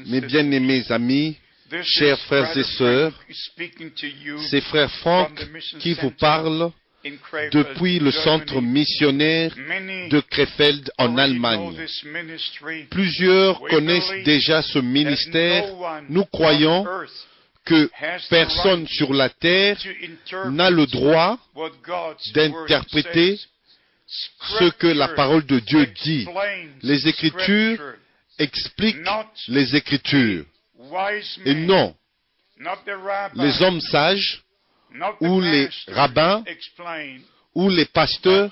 Mes bien-aimés amis, chers frères et sœurs, c'est frère Franck qui vous parle depuis le centre missionnaire de Krefeld en Allemagne. Plusieurs connaissent déjà ce ministère. Nous croyons que personne sur la terre n'a le droit d'interpréter ce que la parole de Dieu dit. Les Écritures expliquent les Écritures. Et non, les hommes sages ou les rabbins ou les pasteurs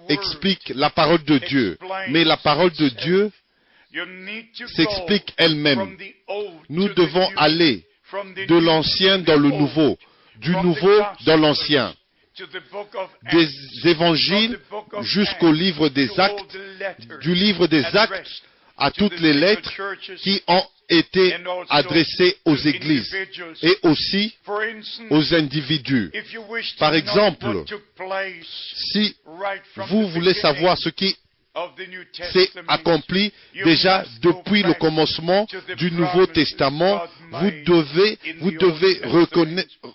expliquent la parole de Dieu. Mais la parole de Dieu s'explique elle-même. Nous devons aller de l'ancien dans le nouveau, du nouveau dans l'ancien, des évangiles jusqu'au livre des actes, du livre des actes à toutes les lettres qui ont été adressées aux églises et aussi aux individus. Par exemple, si vous voulez savoir ce qui s'est accompli déjà depuis le commencement du Nouveau Testament, vous devez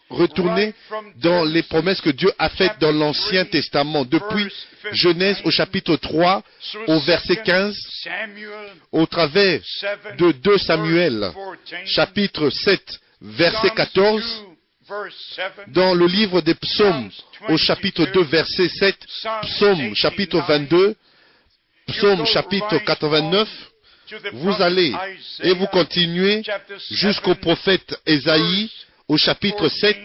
retourner dans les promesses que Dieu a faites dans l'Ancien Testament, depuis Genèse au chapitre 3, au verset 15, au travers de 2 Samuel, chapitre 7, verset 14, dans le livre des psaumes, au chapitre 2, verset 7, psaume chapitre 22, psaume chapitre 89, vous allez et vous continuez jusqu'au prophète Ésaïe, au chapitre 7,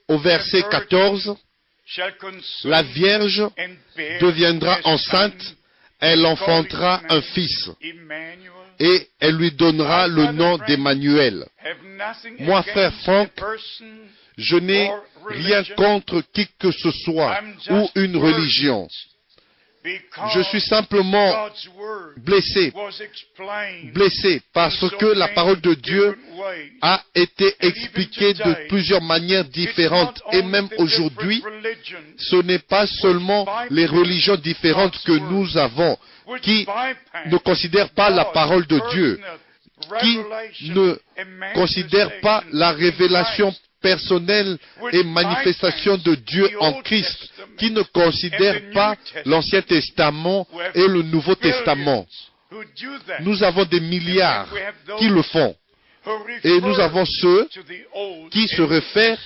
au verset 14, la Vierge deviendra enceinte, elle enfantera un fils, et elle lui donnera le nom d'Emmanuel. Moi, frère Franck, je n'ai rien contre qui que ce soit ou une religion. Je suis simplement blessé parce que la parole de Dieu a été expliquée de plusieurs manières différentes. Et même aujourd'hui, ce n'est pas seulement les religions différentes que nous avons qui ne considèrent pas la parole de Dieu, qui ne considèrent pas la révélation personnelle et manifestation de Dieu en Christ, qui ne considèrent pas l'Ancien Testament et le Nouveau Testament. Nous avons des milliards qui le font. Et nous avons ceux qui se réfèrent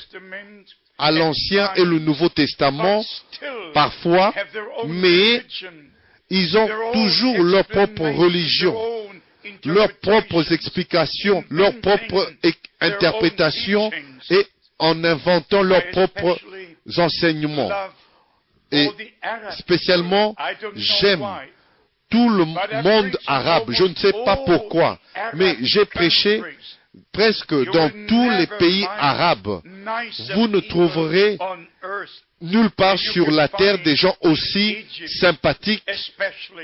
à l'Ancien et le Nouveau Testament parfois, mais ils ont toujours leur propre religion, leurs propres explications, leurs propres interprétations et en inventant leurs propres enseignements. Et spécialement, j'aime tout le monde arabe. Je ne sais pas pourquoi, mais j'ai prêché presque dans tous les pays arabes. Vous ne trouverez nulle part sur la terre des gens aussi sympathiques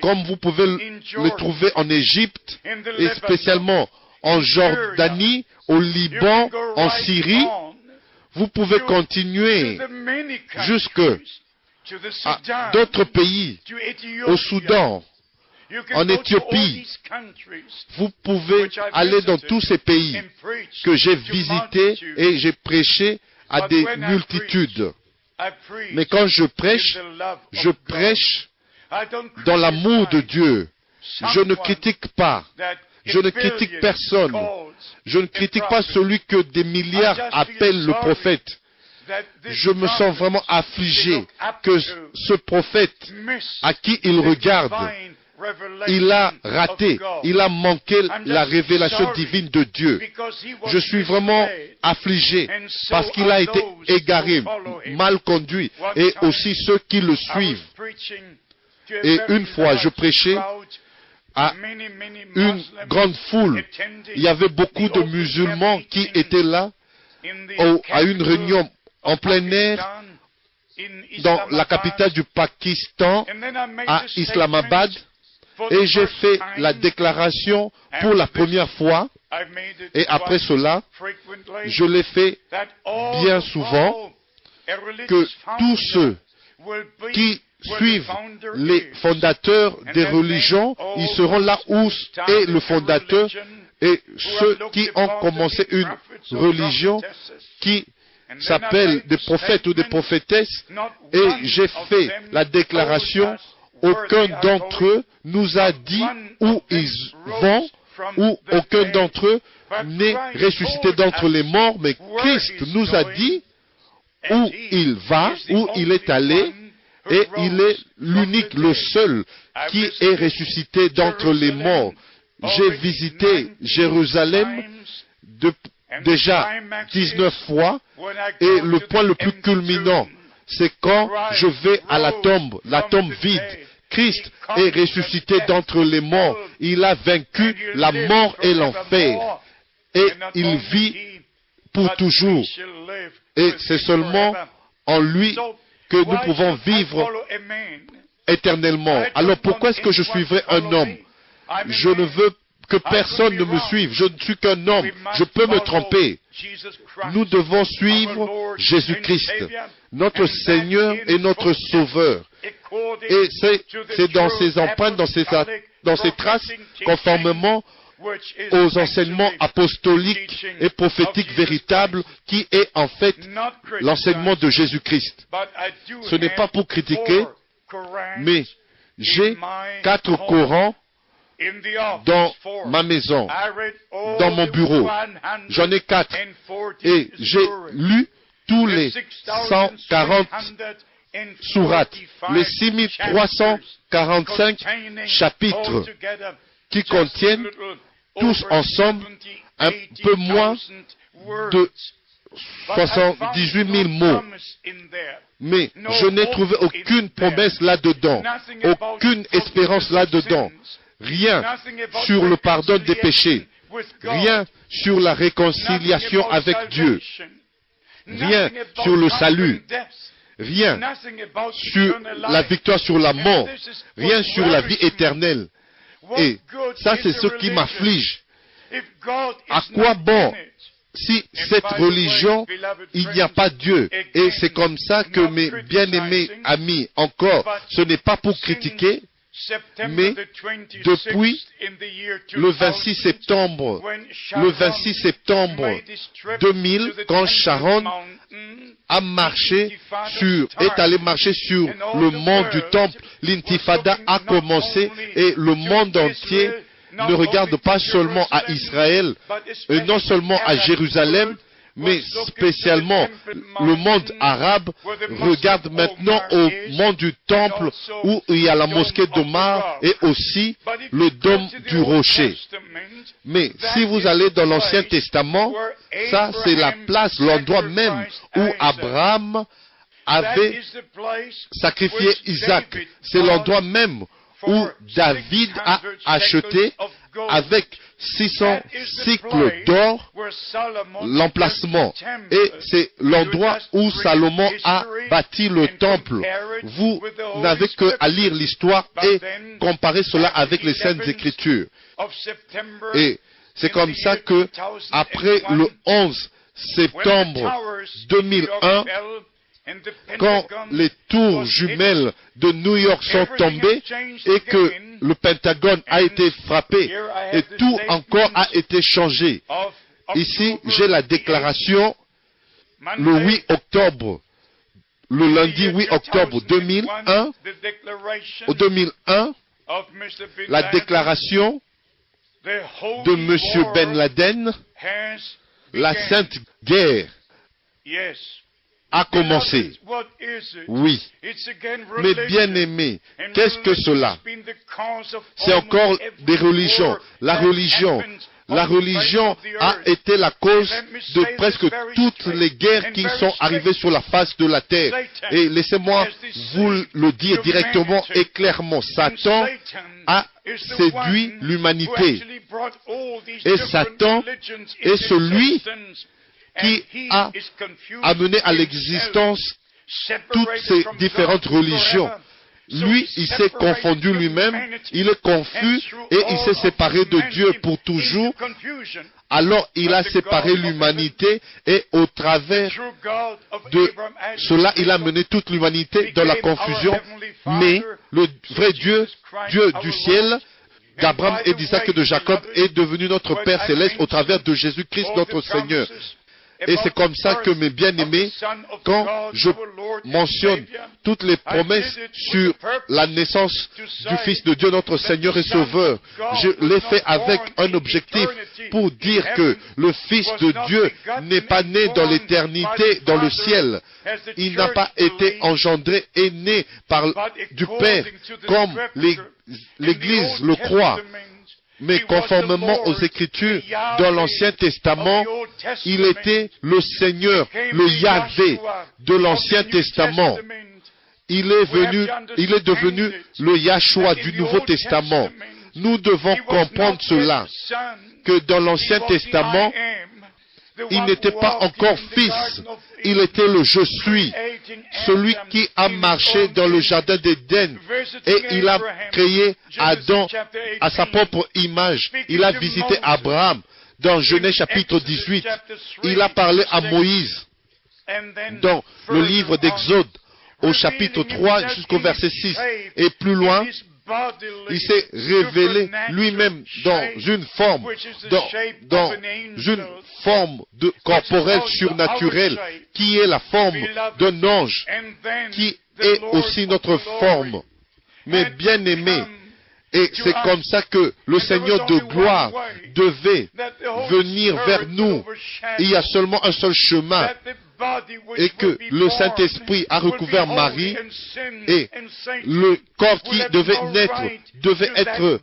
comme vous pouvez les trouver en Égypte, et spécialement en Jordanie, au Liban, en Syrie. Vous pouvez continuer jusqu'à d'autres pays, au Soudan, en Éthiopie. Vous pouvez aller dans tous ces pays que j'ai visités et j'ai prêché à des multitudes. Mais quand je prêche dans l'amour de Dieu. Je ne critique pas. Je ne critique personne. Je ne critique pas celui que des milliards appellent le prophète. Je me sens vraiment affligé que ce prophète à qui il regarde, il a raté, il a manqué la révélation divine de Dieu. Je suis vraiment affligé parce qu'il a été égaré, mal conduit, et aussi ceux qui le suivent. Et une fois, je prêchais à une grande foule. Il y avait beaucoup de musulmans qui étaient là à une réunion en plein air dans la capitale du Pakistan, à Islamabad. Et j'ai fait la déclaration pour la première fois. Et après cela, je l'ai fait bien souvent, que tous ceux qui suivent les fondateurs des religions, ils seront là où est le fondateur, et ceux qui ont commencé une religion qui s'appelle des prophètes ou des prophétesses, et j'ai fait la déclaration, aucun d'entre eux nous a dit où ils vont, ou aucun d'entre eux n'est ressuscité d'entre les morts, mais Christ nous a dit où il va, où il est allé, et il est l'unique, le seul qui est ressuscité d'entre les morts. J'ai visité Jérusalem déjà 19 fois, et le point le plus culminant, c'est quand je vais à la tombe vide. Christ est ressuscité d'entre les morts. Il a vaincu la mort et l'enfer. Et il vit pour toujours. Et c'est seulement en lui que nous pouvons vivre éternellement. Alors pourquoi est-ce que je suivrai un homme? Je ne veux que personne ne me suive. Je ne suis qu'un homme. Je peux me tromper. Nous devons suivre Jésus-Christ, notre Seigneur et notre Sauveur. Et c'est dans ses empreintes, dans ses traces, conformément aux enseignements apostoliques et prophétiques véritables, qui est en fait l'enseignement de Jésus-Christ. Ce n'est pas pour critiquer, mais j'ai 4 Corans dans ma maison, dans mon bureau. J'en ai 4. Et j'ai lu tous les 140 sourates, les 6345 chapitres qui contiennent tous ensemble un peu moins de 78 000 mots. Mais je n'ai trouvé aucune promesse là-dedans, aucune espérance là-dedans. Rien sur le pardon des péchés, rien sur la réconciliation avec Dieu, rien sur le salut, rien sur la victoire sur la mort, rien sur la vie éternelle. Et ça, c'est ce qui m'afflige. À quoi bon si cette religion, il n'y a pas Dieu? Et c'est comme ça que mes bien-aimés amis, encore, ce n'est pas pour critiquer, mais depuis le 26 septembre 2000, quand Sharon est allé marcher sur le mont du Temple, l'intifada a commencé et le monde entier ne regarde pas seulement à Israël, et non seulement à Jérusalem, mais spécialement le monde arabe regarde maintenant au mont du Temple où il y a la mosquée d'Omar et aussi le dôme du rocher. Mais si vous allez dans l'Ancien Testament, ça c'est la place, l'endroit même où Abraham avait sacrifié Isaac. C'est l'endroit même où David a acheté avec 600 cycles d'or l'emplacement. Et c'est l'endroit où Salomon a bâti le temple. Vous n'avez qu'à lire l'histoire et comparer cela avec les Saintes Écritures. Et c'est comme ça que, après le 11 septembre 2001, quand les tours jumelles de New York sont tombées et que le Pentagone a été frappé et tout encore a été changé. Ici, j'ai la déclaration le 8 octobre, le lundi 8 octobre 2001, la déclaration de M. Ben Laden, la Sainte Guerre a commencé. Oui. Mais bien aimés, qu'est-ce que cela? C'est encore des religions. La religion a été la cause de presque toutes les guerres qui sont arrivées sur la face de la terre. Et laissez-moi vous le dire directement et clairement. Satan a séduit l'humanité. Et Satan est celui qui a amené à l'existence toutes ces différentes religions. lui, il s'est confondu lui-même, il est confus et il s'est séparé de Dieu pour toujours. Alors il a séparé l'humanité et au travers de cela, il a mené toute l'humanité dans la confusion. Mais le vrai Dieu, Dieu du ciel, d'Abraham et d'Isaac et de Jacob, est devenu notre Père céleste au travers de Jésus-Christ notre Seigneur. Et c'est comme ça que, mes bien-aimés, quand je mentionne toutes les promesses sur la naissance du Fils de Dieu, notre Seigneur et Sauveur, je l'ai fait avec un objectif pour dire que le Fils de Dieu n'est pas né dans l'éternité, dans le ciel. Il n'a pas été engendré et né du Père, comme l'Église le croit. Mais conformément aux Écritures, dans l'Ancien Testament, il était le Seigneur, le Yahvé de l'Ancien Testament. Il est devenu le Yahshua du Nouveau Testament. Nous devons comprendre cela, que dans l'Ancien Testament, il n'était pas encore fils, il était le je suis, celui qui a marché dans le jardin d'Éden et il a créé Adam à sa propre image. Il a visité Abraham dans Genèse chapitre 18. Il a parlé à Moïse dans le livre d'Exode au chapitre 3 jusqu'au verset 6. Et plus loin, il s'est révélé lui-même dans une forme, corporelle surnaturelle, qui est la forme d'un ange, qui est aussi notre forme. Mais bien aimé, et c'est comme ça que le Seigneur de gloire devait venir vers nous. Il y a seulement un seul chemin, et que le Saint-Esprit a recouvert Marie, et le corps qui devait naître devait être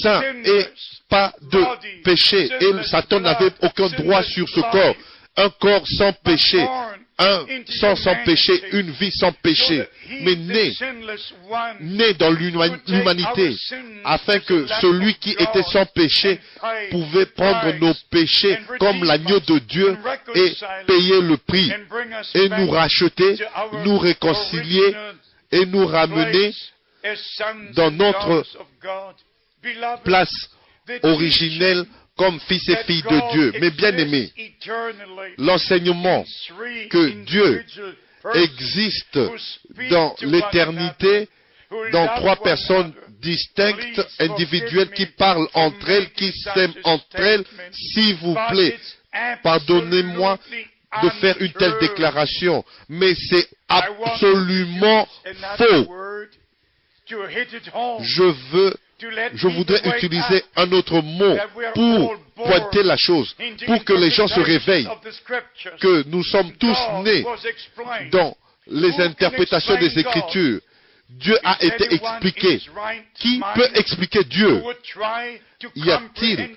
saint et pas de péché. Et Satan n'avait aucun droit sur ce corps. Un corps sans péché, un sang sans péché, une vie sans péché, mais né dans l'humanité, afin que celui qui était sans péché pouvait prendre nos péchés comme l'agneau de Dieu et payer le prix, et nous racheter, nous réconcilier et nous ramener dans notre place originelle comme fils et filles de Dieu. Mais bien aimés, l'enseignement que Dieu existe dans l'éternité, dans trois personnes distinctes, individuelles, qui parlent entre elles, qui s'aiment entre elles, s'il vous plaît, pardonnez-moi de faire une telle déclaration, mais c'est absolument faux. Je voudrais utiliser un autre mot pour pointer la chose, pour que les gens se réveillent, que nous sommes tous nés dans les interprétations des Écritures. Dieu a été expliqué. Qui peut expliquer Dieu? Y a-t-il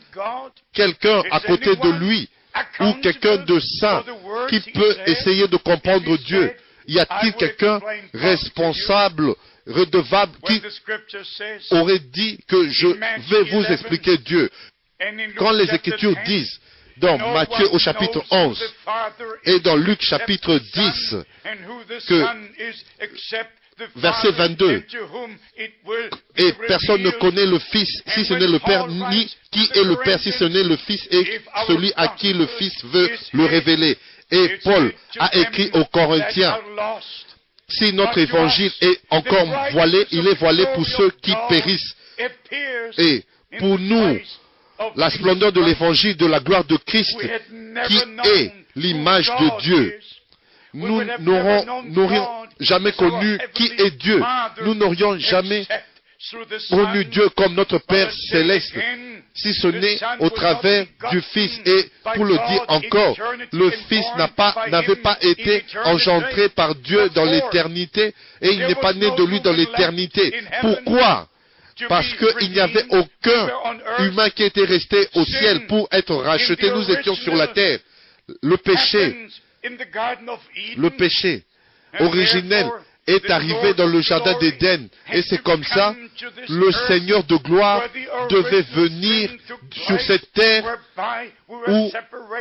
quelqu'un à côté de lui ou quelqu'un de saint qui peut essayer de comprendre Dieu? Y a-t-il quelqu'un responsable, redevable, qui aurait dit que je vais vous expliquer Dieu? Quand les Écritures disent, dans Matthieu au chapitre 11 et dans Luc chapitre 10, que verset 22, et personne ne connaît le Fils si ce n'est le Père, ni qui est le Père si ce n'est le Fils et celui à qui le Fils veut le révéler. Et Paul a écrit aux Corinthiens, si notre évangile est encore voilé, il est voilé pour ceux qui périssent. Et pour nous, la splendeur de l'évangile de la gloire de Christ, qui est l'image de Dieu, nous n'aurions jamais connu qui est Dieu. Nous n'aurions jamais connu Dieu comme notre Père céleste, si ce n'est au travers du Fils. Et pour le dire encore, le Fils n'avait pas été engendré par Dieu dans l'éternité, et il n'est pas né de lui dans l'éternité. Pourquoi? Parce qu'il n'y avait aucun humain qui était resté au ciel pour être racheté. Nous étions sur la terre. Le péché originel est arrivé dans le jardin d'Éden. Et c'est comme ça, le Seigneur de gloire devait venir sur cette terre où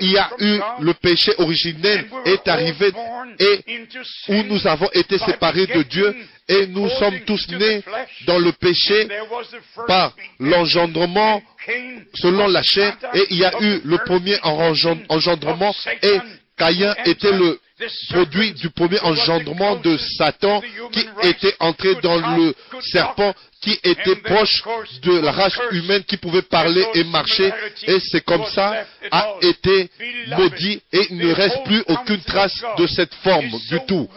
il y a eu le péché originel, est arrivé et où nous avons été séparés de Dieu et nous sommes tous nés dans le péché par l'engendrement selon la chair. Et il y a eu le premier engendrement et Caïn était le produit du premier engendrement de Satan qui était entré dans le serpent, qui était proche de la race humaine, qui pouvait parler et marcher, et c'est comme ça a été maudit, et il ne reste plus aucune trace de cette forme du tout.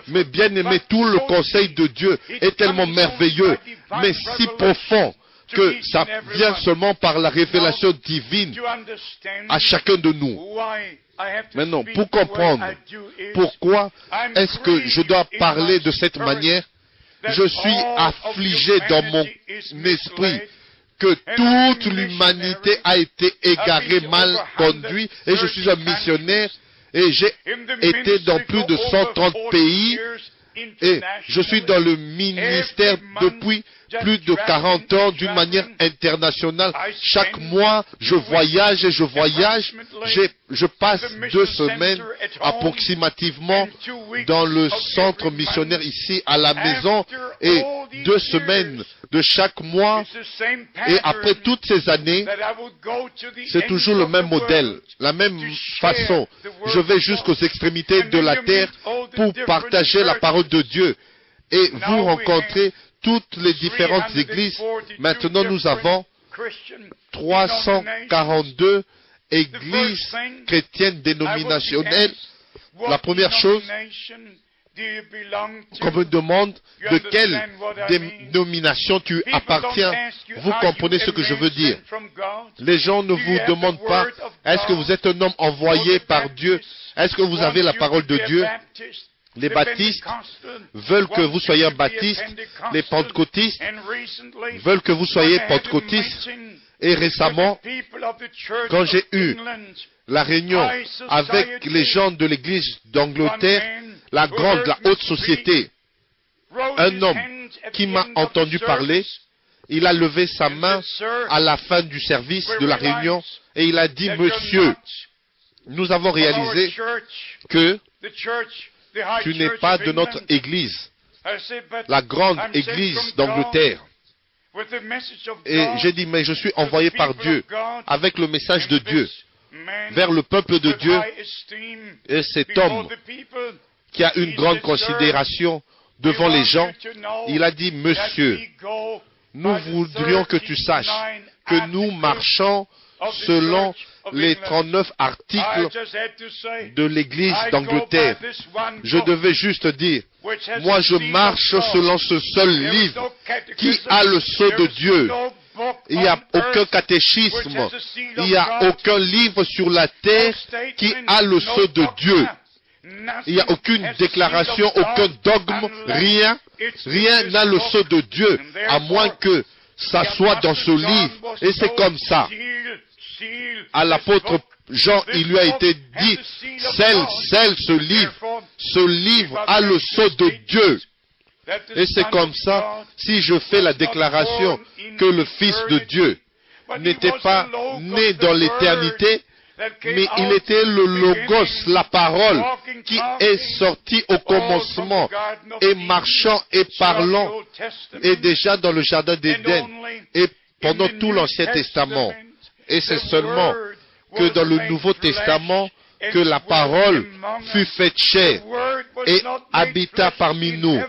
Mais bien aimé, tout le conseil de Dieu est tellement merveilleux, mais si profond, que ça vient seulement par la révélation divine à chacun de nous. Maintenant, pour comprendre pourquoi est-ce que je dois parler de cette manière, je suis affligé dans mon esprit que toute l'humanité a été égarée, mal conduite, et je suis un missionnaire, et j'ai été dans plus de 130 pays, et je suis dans le ministère depuis plus de 40 ans d'une manière internationale. Chaque mois, je voyage et je voyage. Je passe 2 semaines approximativement dans le centre missionnaire ici à la maison et 2 semaines de chaque mois. Et après toutes ces années, c'est toujours le même modèle, la même façon. Je vais jusqu'aux extrémités de la terre pour partager la parole de Dieu et vous rencontrez toutes les différentes églises. Maintenant, nous avons 342 églises chrétiennes dénominationnelles. La première chose qu'on me demande, de quelle dénomination tu appartiens, vous comprenez ce que je veux dire. Les gens ne vous demandent pas, est-ce que vous êtes un homme envoyé par Dieu? Est-ce que vous avez la parole de Dieu? Les baptistes veulent que vous soyez un baptiste. Les pentecôtistes veulent que vous soyez pentecôtiste. Et récemment, quand j'ai eu la réunion avec les gens de l'église d'Angleterre, la haute société, un homme qui m'a entendu parler, il a levé sa main à la fin du service de la réunion et il a dit, monsieur, nous avons réalisé que tu n'es pas de notre église, la grande église d'Angleterre. Et j'ai dit, mais je suis envoyé par Dieu, avec le message de Dieu, vers le peuple de Dieu. Et cet homme, qui a une grande considération devant les gens, il a dit, monsieur, nous voudrions que tu saches que nous marchons selon les 39 articles de l'Église d'Angleterre. Je devais juste dire, moi je marche selon ce seul livre qui a le sceau de Dieu. Il n'y a aucun catéchisme, il n'y a aucun livre sur la terre qui a le sceau de Dieu. Il n'y a aucune déclaration, aucun dogme, rien n'a le sceau de Dieu, à moins que ça soit dans ce livre. Et c'est comme ça. À l'apôtre Jean, il lui a été dit, scelle ce livre a le sceau de Dieu. Et c'est comme ça, si je fais la déclaration que le Fils de Dieu n'était pas né dans l'éternité, mais il était le Logos, la parole, qui est sorti au commencement, et marchant et parlant, et déjà dans le jardin d'Éden, et pendant tout l'Ancien Testament. Et c'est seulement que dans le Nouveau Testament que la parole fut faite chair et habita parmi nous.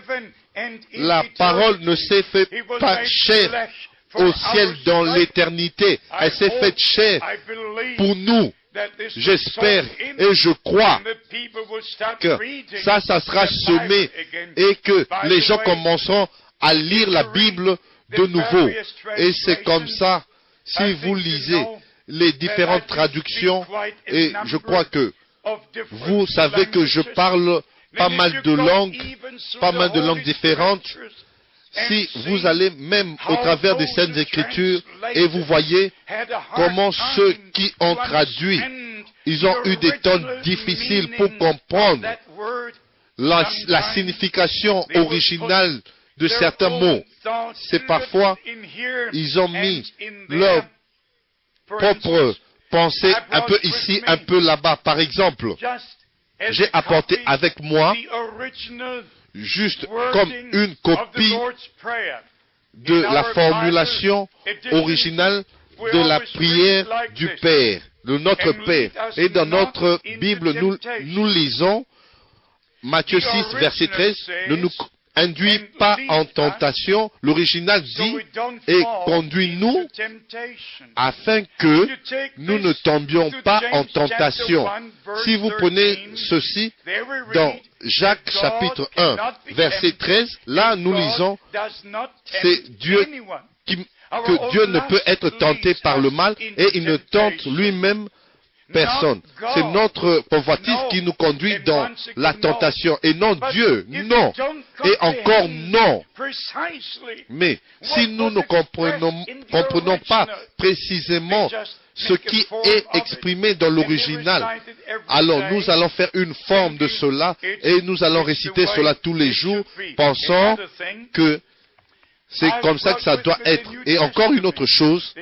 La parole ne s'est faite pas chair au ciel dans l'éternité. Elle s'est faite chair pour nous. J'espère et je crois que ça sera semé et que les gens commenceront à lire la Bible de nouveau. Et c'est comme ça. Si vous lisez les différentes traductions, et je crois que vous savez que je parle pas mal de langues différentes, si vous allez même au travers des Saintes Écritures et vous voyez comment ceux qui ont traduit, ils ont eu des temps difficiles pour comprendre la signification originale de certains mots. C'est parfois, ils ont mis leur propre pensée un peu ici, un peu là-bas. Par exemple, j'ai apporté avec moi, juste comme une copie de la formulation originale de la prière du Père, de notre Père. Et dans notre Bible, nous lisons Matthieu 6, verset 13, ne nous induis pas en tentation. L'original dit, et conduis-nous afin que nous ne tombions pas en tentation. Si vous prenez ceci dans Jacques chapitre 1, verset 13, là nous lisons, c'est Dieu que Dieu ne peut être tenté par le mal et il ne tente lui-même personne. C'est notre convoitise qui nous conduit dans la tentation et non Dieu, non. Et encore non. Mais si nous ne comprenons pas précisément ce qui est exprimé dans l'original, alors nous allons faire une forme de cela et nous allons réciter cela tous les jours, pensant que c'est comme ça que ça doit être. Et encore une autre chose,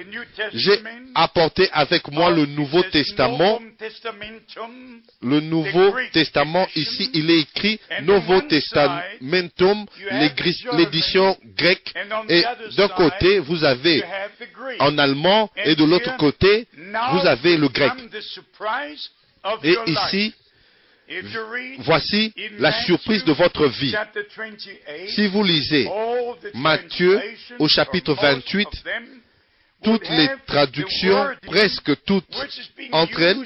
j'ai apporté avec moi le Nouveau Testament. Le Nouveau Testament, ici, il est écrit Nouveau Testamentum, l'édition grecque. Et d'un côté, vous avez en allemand, et de l'autre côté, vous avez le grec. Et ici, voici la surprise de votre vie. Si vous lisez Matthieu au chapitre 28, toutes les traductions, presque toutes entre elles,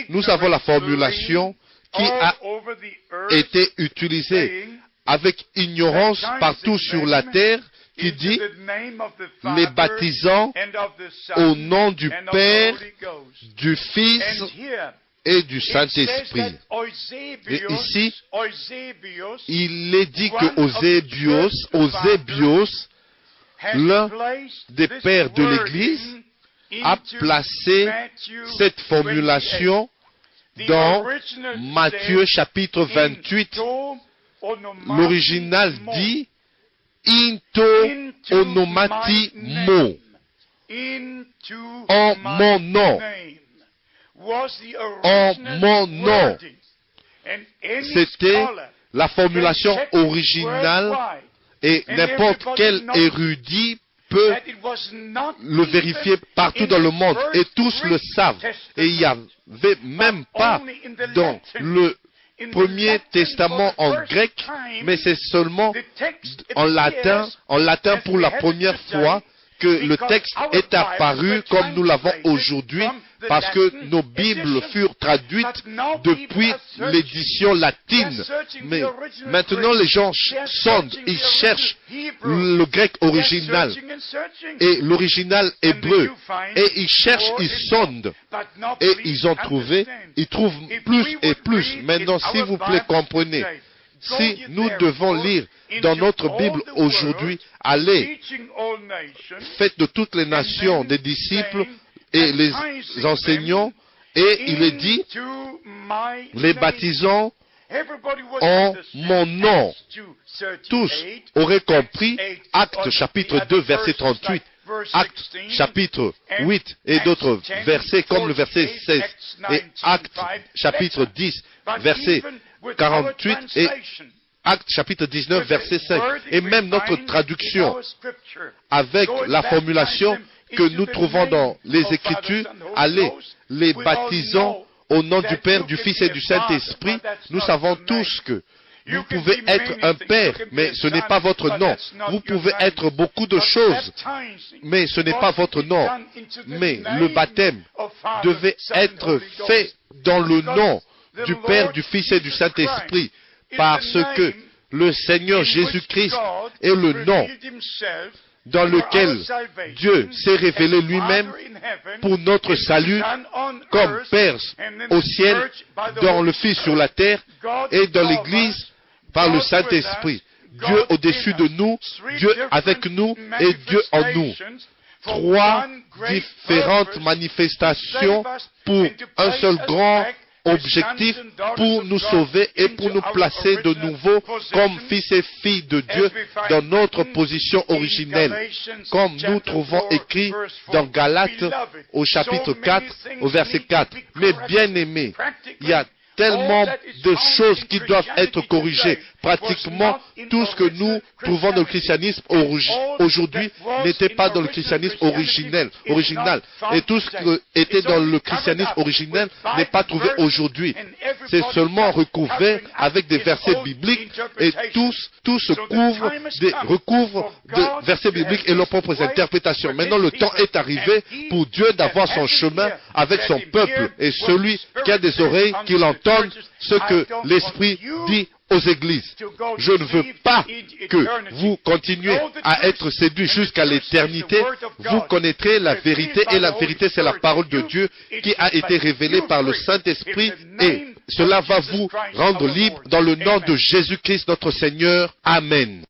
nous avons la formulation qui a été utilisée avec ignorance partout sur la terre, qui dit « les baptisant au nom du Père, du Fils et du Saint-Esprit ». Et ici, il est dit que Eusébios, l'un des pères de l'Église, a placé cette formulation dans Matthieu chapitre 28. L'original dit « into onomatimo » en mon nom. En mon nom. C'était la formulation originale et n'importe quel érudit peut le vérifier partout dans le monde et tous le savent. Et il n'y avait même pas dans le Premier Testament en grec, mais c'est seulement en latin pour la première fois que le texte est apparu comme nous l'avons aujourd'hui, parce que nos Bibles furent traduites depuis l'édition latine. Mais maintenant, les gens sondent, ils cherchent le grec original et l'original hébreu. Et ils cherchent, ils sondent. Et ils ont trouvé, ils trouvent plus et plus. Maintenant, s'il vous plaît, comprenez. Si nous devons lire dans notre Bible aujourd'hui, allez, faites de toutes les nations des disciples et les enseignants, et il est dit, les baptisants en mon nom. Tous auraient compris Actes chapitre 2, verset 38, Actes chapitre 8 et d'autres versets comme le verset 16, et Actes chapitre 10, verset 48 et Actes chapitre 19, verset 5. Et même notre traduction avec la formulation que nous trouvons dans les Écritures, allez, les baptisants au nom du Père, du Fils et du Saint-Esprit, nous savons tous que vous pouvez être un père, mais ce n'est pas votre nom. Vous pouvez être beaucoup de choses, mais ce n'est pas votre nom. Mais le baptême devait être fait dans le nom du Père, du Fils et du Saint-Esprit, parce que le Seigneur Jésus-Christ est le nom dans lequel Dieu s'est révélé lui-même pour notre salut comme Père au ciel, dans le Fils sur la terre et dans l'Église par le Saint-Esprit. Dieu au-dessus de nous, Dieu avec nous et Dieu en nous. Trois différentes manifestations pour un seul grand objectif pour nous sauver et pour nous placer de nouveau comme fils et filles de Dieu dans notre position originelle, comme nous trouvons écrit dans Galates au chapitre 4, au verset 4. Mais bien aimés, il y a tellement de choses qui doivent être corrigées. Pratiquement tout ce que nous trouvons dans le christianisme aujourd'hui n'était pas dans le christianisme original. Et tout ce qui était dans le christianisme originel n'est pas trouvé aujourd'hui. C'est seulement recouvert avec des versets bibliques et tout se recouvre de versets bibliques et leurs propres interprétations. Maintenant, le temps est arrivé pour Dieu d'avoir son chemin avec son peuple et celui qui a des oreilles qu'il entende ce que l'Esprit dit aux églises. Je ne veux pas que vous continuiez à être séduits jusqu'à l'éternité. Vous connaîtrez la vérité et la vérité, c'est la parole de Dieu qui a été révélée par le Saint-Esprit et cela va vous rendre libre dans le nom de Jésus-Christ notre Seigneur. Amen.